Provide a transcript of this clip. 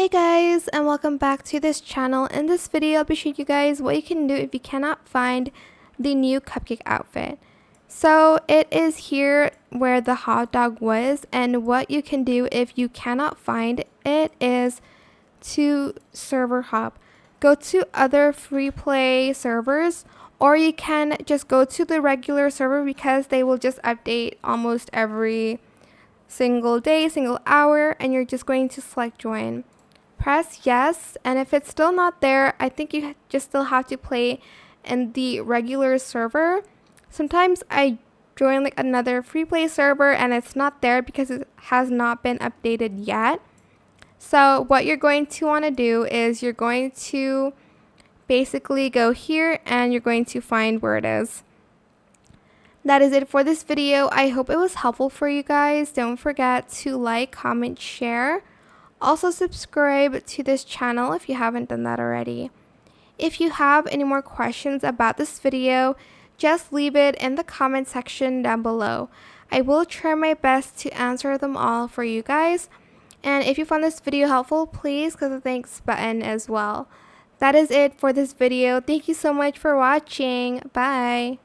Hey guys, and welcome back to this channel. In this video, I'll be showing you guys what you can do if you cannot find the new Cupcake outfit. So it is here where the hot dog was, and what you can do if you cannot find it is to server hop. Go to other Freeplay servers, or you can just go to the regular server because they will just update almost every single day, single hour, and you're just going to select join. Press yes, and if it's still not there, I think you just still have to play in the regular server. Sometimes I join like another free play server and it's not there because it has not been updated yet. So what you're going to want to do is you're going to basically go here and you're going to find where it is. That is it for this video. I hope it was helpful for you guys. Don't forget to like, comment, share. Also subscribe to this channel if you haven't done that already. If you have any more questions about this video, just leave it in the comment section down below. I will try my best to answer them all for you guys. And if you found this video helpful, please click the thanks button as well. That is it for this video. Thank you so much for watching. Bye.